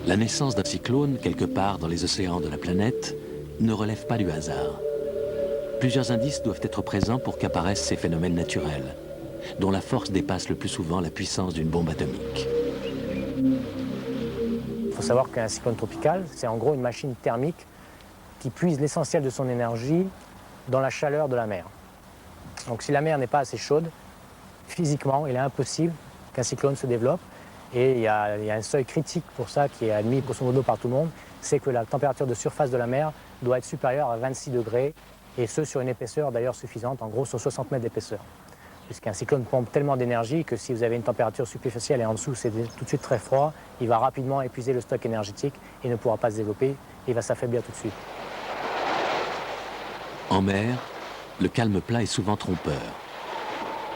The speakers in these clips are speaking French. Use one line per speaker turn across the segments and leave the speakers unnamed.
La naissance d'un cyclone, quelque part dans les océans de la planète, ne relève pas du hasard. Plusieurs indices doivent être présents pour qu'apparaissent ces phénomènes naturels, dont la force dépasse le plus souvent la puissance d'une bombe atomique.
Il faut savoir qu'un cyclone tropical, c'est en gros une machine thermique qui puise l'essentiel de son énergie dans la chaleur de la mer. Donc si la mer n'est pas assez chaude, physiquement, il est impossible qu'un cyclone se développe. Et il y a un seuil critique pour ça qui est admis grosso modo par tout le monde, c'est que la température de surface de la mer doit être supérieure à 26 degrés, et ce sur une épaisseur d'ailleurs suffisante, en gros sur 60 mètres d'épaisseur. Puisqu'un cyclone pompe tellement d'énergie que si vous avez une température superficielle et en dessous c'est tout de suite très froid, il va rapidement épuiser le stock énergétique et ne pourra pas se développer, et il va s'affaiblir tout de suite.
En mer, le calme plat est souvent trompeur.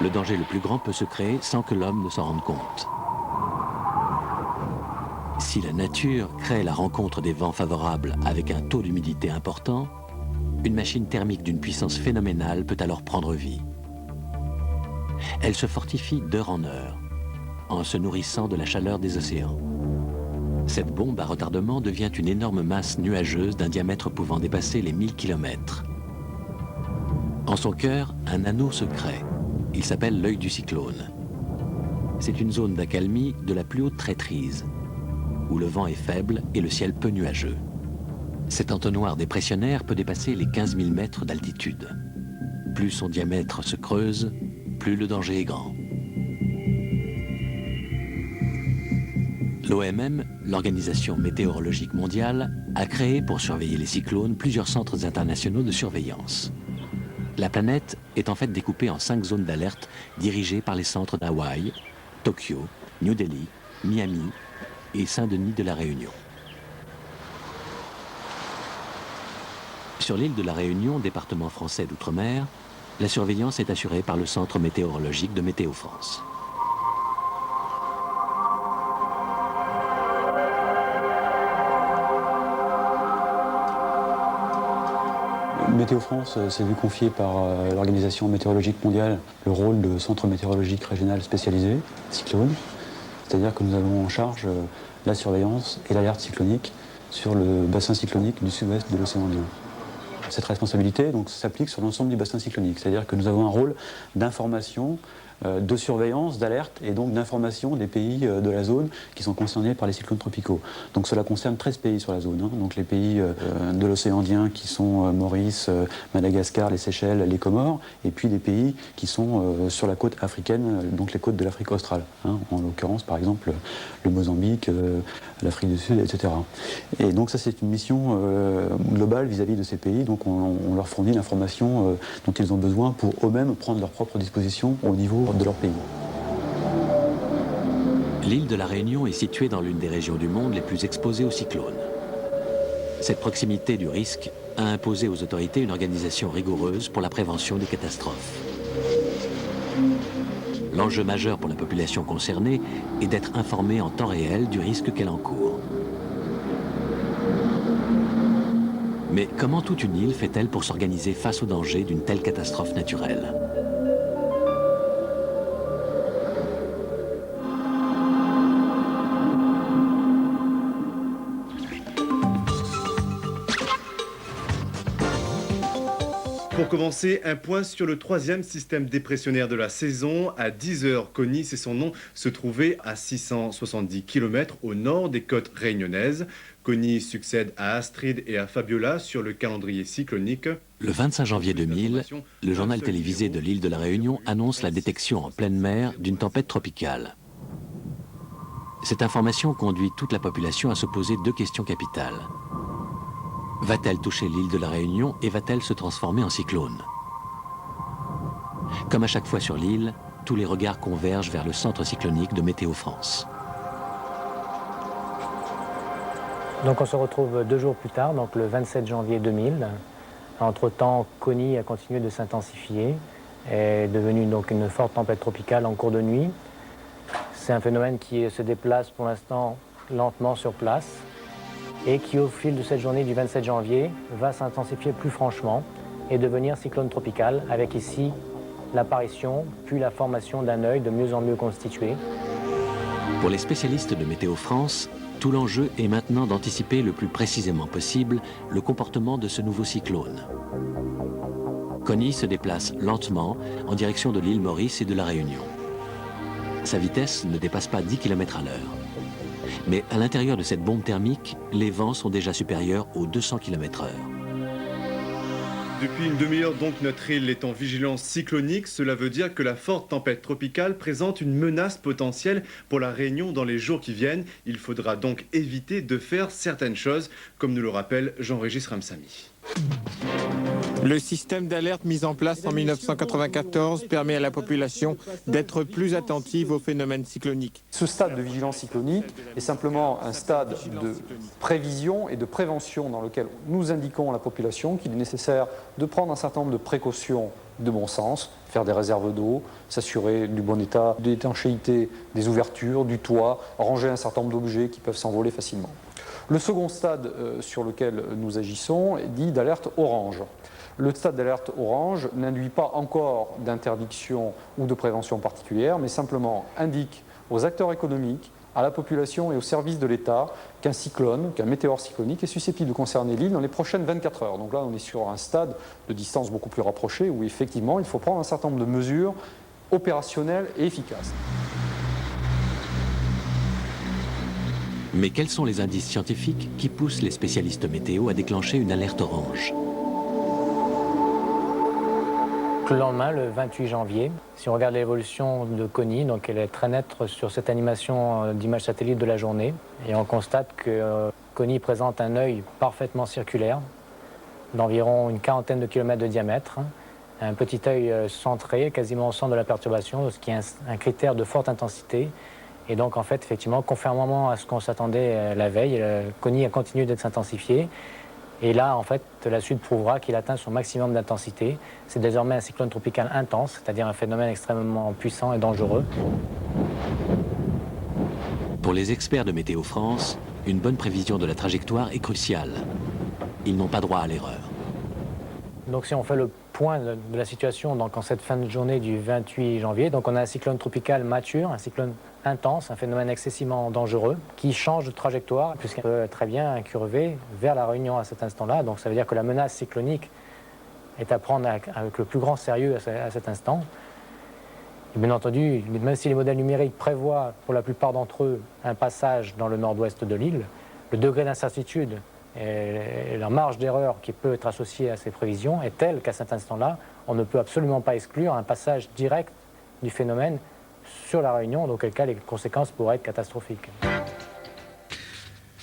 Le danger le plus grand peut se créer sans que l'homme ne s'en rende compte. Si la nature crée la rencontre des vents favorables avec un taux d'humidité important, une machine thermique d'une puissance phénoménale peut alors prendre vie. Elle se fortifie d'heure en heure, en se nourrissant de la chaleur des océans. Cette bombe à retardement devient une énorme masse nuageuse d'un diamètre pouvant dépasser les 1000 km. En son cœur, un anneau se crée. Il s'appelle l'œil du cyclone. C'est une zone d'accalmie de la plus haute traîtrise, où le vent est faible et le ciel peu nuageux. Cet entonnoir dépressionnaire peut dépasser les 15 000 mètres d'altitude. Plus son diamètre se creuse, plus le danger est grand. L'OMM, l'Organisation météorologique mondiale, a créé pour surveiller les cyclones plusieurs centres internationaux de surveillance. La planète est en fait découpée en 5 zones d'alerte dirigées par les centres d'Hawaï, Tokyo, New Delhi, Miami et Saint-Denis de la Réunion. Sur l'île de la Réunion, département français d'outre-mer, la surveillance est assurée par le centre météorologique de Météo France.
Météo France s'est vu confier par l'Organisation météorologique mondiale le rôle de centre météorologique régional spécialisé, cyclone. C'est-à-dire que nous avons en charge la surveillance et l'alerte cyclonique sur le bassin cyclonique du sud-ouest de l'océan Indien. Cette responsabilité s'applique sur l'ensemble du bassin cyclonique, c'est-à-dire que nous avons un rôle d'information, de surveillance, d'alerte et donc d'information des pays de la zone qui sont concernés par les cyclones tropicaux. Donc cela concerne 13 pays sur la zone, donc les pays de l'océan Indien qui sont Maurice, Madagascar, les Seychelles, les Comores, et puis des pays qui sont sur la côte africaine, donc les côtes de l'Afrique australe, en l'occurrence par exemple le Mozambique, l'Afrique du Sud, etc. Et donc ça c'est une mission globale vis-à-vis de ces pays, donc on leur fournit l'information dont ils ont besoin pour eux-mêmes prendre leurs propres dispositions au niveau de leur pays.
L'île de la Réunion est située dans l'une des régions du monde les plus exposées aux cyclones. Cette proximité du risque a imposé aux autorités une organisation rigoureuse pour la prévention des catastrophes. L'enjeu majeur pour la population concernée est d'être informée en temps réel du risque qu'elle encourt. Mais comment toute une île fait-elle pour s'organiser face au danger d'une telle catastrophe naturelle ?
Pour commencer, un point sur le 3e système dépressionnaire de la saison. À 10h, Kony, c'est son nom, se trouvait à 670 km au nord des côtes réunionnaises. Kony succède à Astrid et à Fabiola sur le calendrier cyclonique.
Le 25 janvier 2000, le journal télévisé de l'île de la Réunion annonce la détection en pleine mer d'une tempête tropicale. Cette information conduit toute la population à se poser 2 questions capitales. Va-t-elle toucher l'île de la Réunion et va-t-elle se transformer en cyclone? Comme à chaque fois sur l'île, tous les regards convergent vers le centre cyclonique de Météo France.
Donc on se retrouve 2 jours plus tard, donc le 27 janvier 2000. Entre-temps, Kony a continué de s'intensifier, est devenue donc une forte tempête tropicale en cours de nuit. C'est un phénomène qui se déplace pour l'instant lentement sur place et qui, au fil de cette journée du 27 janvier, va s'intensifier plus franchement et devenir cyclone tropical, avec ici l'apparition puis la formation d'un œil de mieux en mieux constitué.
Pour les spécialistes de Météo France, Tout l'enjeu est maintenant d'anticiper le plus précisément possible le comportement de ce nouveau cyclone. Connie se déplace lentement en direction de l'île Maurice et de la Réunion. Sa vitesse ne dépasse pas 10 km à l'heure. Mais à l'intérieur de cette bombe thermique, les vents sont déjà supérieurs aux 200 km/h.
Depuis une demi-heure donc, notre île est en vigilance cyclonique. Cela veut dire que la forte tempête tropicale présente une menace potentielle pour la Réunion dans les jours qui viennent. Il faudra donc éviter de faire certaines choses, comme nous le rappelle Jean-Régis Ramsamy.
Le système d'alerte mis en place en 1994 permet à la population d'être plus attentive aux phénomènes cycloniques.
Ce stade de vigilance cyclonique est simplement un stade de prévision et de prévention dans lequel nous indiquons à la population qu'il est nécessaire de prendre un certain nombre de précautions de bon sens, faire des réserves d'eau, s'assurer du bon état d'étanchéité des ouvertures, du toit, ranger un certain nombre d'objets qui peuvent s'envoler facilement. Le second stade sur lequel nous agissons est dit d'alerte orange. Le stade d'alerte orange n'induit pas encore d'interdiction ou de prévention particulière, mais simplement indique aux acteurs économiques, à la population et aux services de l'État qu'un cyclone, qu'un météore cyclonique est susceptible de concerner l'île dans les prochaines 24 heures. Donc là, on est sur un stade de distance beaucoup plus rapproché où effectivement, il faut prendre un certain nombre de mesures opérationnelles et efficaces.
Mais quels sont les indices scientifiques qui poussent les spécialistes météo à déclencher une alerte orange?
Le lendemain, le 28 janvier, si on regarde l'évolution de Connie, donc elle est très nette sur cette animation d'image satellite de la journée, et on constate que Connie présente un œil parfaitement circulaire, d'environ une quarantaine de kilomètres de diamètre, un petit œil centré, quasiment au centre de la perturbation, ce qui est un critère de forte intensité. Et donc, en fait, effectivement, conformément à ce qu'on s'attendait la veille, Connie a continué d'être s'intensifier. Et là, en fait, la suite prouvera qu'il atteint son maximum d'intensité. C'est désormais un cyclone tropical intense, c'est-à-dire un phénomène extrêmement puissant et dangereux.
Pour les experts de Météo France, une bonne prévision de la trajectoire est cruciale. Ils n'ont pas droit à l'erreur.
Donc si on fait le point de la situation donc en cette fin de journée du 28 janvier, donc on a un cyclone tropical mature, un cyclone intense, un phénomène excessivement dangereux qui change de trajectoire puisqu'il peut très bien incurver vers la Réunion à cet instant-là. Donc ça veut dire que la menace cyclonique est à prendre avec le plus grand sérieux à cet instant. Et bien entendu, même si les modèles numériques prévoient pour la plupart d'entre eux un passage dans le nord-ouest de l'île, le degré d'incertitude et la marge d'erreur qui peut être associée à ces prévisions est telle qu'à cet instant-là, on ne peut absolument pas exclure un passage direct du phénomène sur la Réunion, dans quel cas les conséquences pourraient être catastrophiques.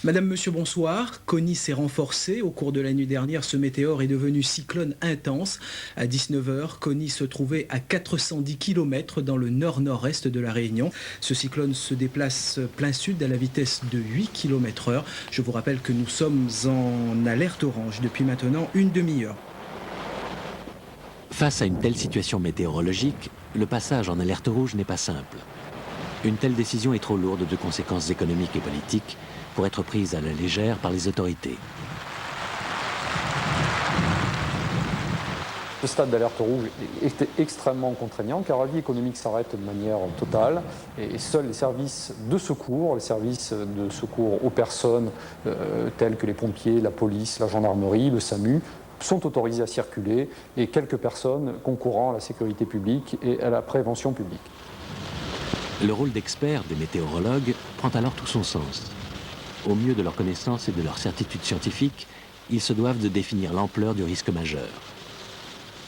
Madame, monsieur, bonsoir. Connie s'est renforcée. Au cours de la nuit dernière, ce météore est devenu cyclone intense. À 19h, Connie se trouvait à 410 km dans le nord-nord-est de la Réunion. Ce cyclone se déplace plein sud à la vitesse de 8 km/h. Je vous rappelle que nous sommes en alerte orange depuis maintenant une demi-heure.
Face à une telle situation météorologique, le passage en alerte rouge n'est pas simple. Une telle décision est trop lourde de conséquences économiques et politiques pour être prise à la légère par les autorités.
Ce stade d'alerte rouge est extrêmement contraignant car la vie économique s'arrête de manière totale et seuls les services de secours aux personnes tels que les pompiers, la police, la gendarmerie, le SAMU sont autorisés à circuler et quelques personnes concourant à la sécurité publique et à la prévention publique.
Le rôle d'expert des météorologues prend alors tout son sens. Au mieux de leur connaissance et de leur certitude scientifique, ils se doivent de définir l'ampleur du risque majeur.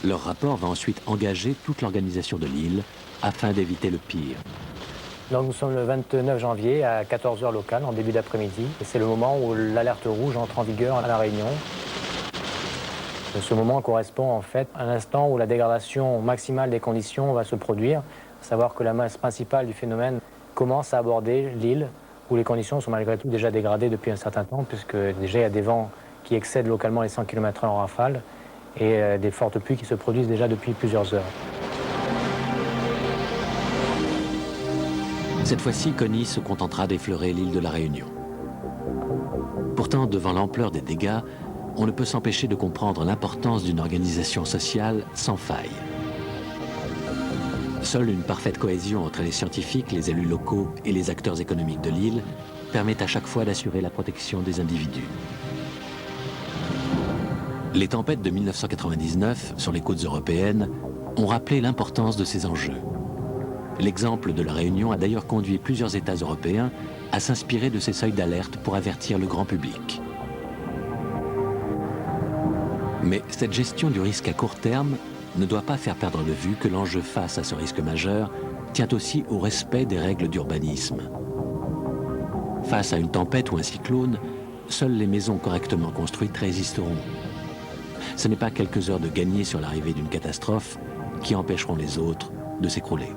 Leur rapport va ensuite engager toute l'organisation de l'île afin d'éviter le pire.
Donc nous sommes le 29 janvier à 14h locale, en début d'après-midi. Et c'est le moment où l'alerte rouge entre en vigueur à La Réunion. Ce moment correspond en fait à l'instant où la dégradation maximale des conditions va se produire, à savoir que la masse principale du phénomène commence à aborder l'île, où les conditions sont malgré tout déjà dégradées depuis un certain temps, puisque déjà il y a des vents qui excèdent localement les 100 km/h en rafale, et des fortes pluies qui se produisent déjà depuis plusieurs heures.
Cette fois-ci, Connie se contentera d'effleurer l'île de la Réunion. Pourtant, devant l'ampleur des dégâts, on ne peut s'empêcher de comprendre l'importance d'une organisation sociale sans faille. Seule une parfaite cohésion entre les scientifiques, les élus locaux et les acteurs économiques de l'île permet à chaque fois d'assurer la protection des individus. Les tempêtes de 1999 sur les côtes européennes ont rappelé l'importance de ces enjeux. L'exemple de la Réunion a d'ailleurs conduit plusieurs États européens à s'inspirer de ces seuils d'alerte pour avertir le grand public. Mais cette gestion du risque à court terme ne doit pas faire perdre de vue que l'enjeu face à ce risque majeur tient aussi au respect des règles d'urbanisme. Face à une tempête ou un cyclone, seules les maisons correctement construites résisteront. Ce n'est pas quelques heures de gagner sur l'arrivée d'une catastrophe qui empêcheront les autres de s'écrouler.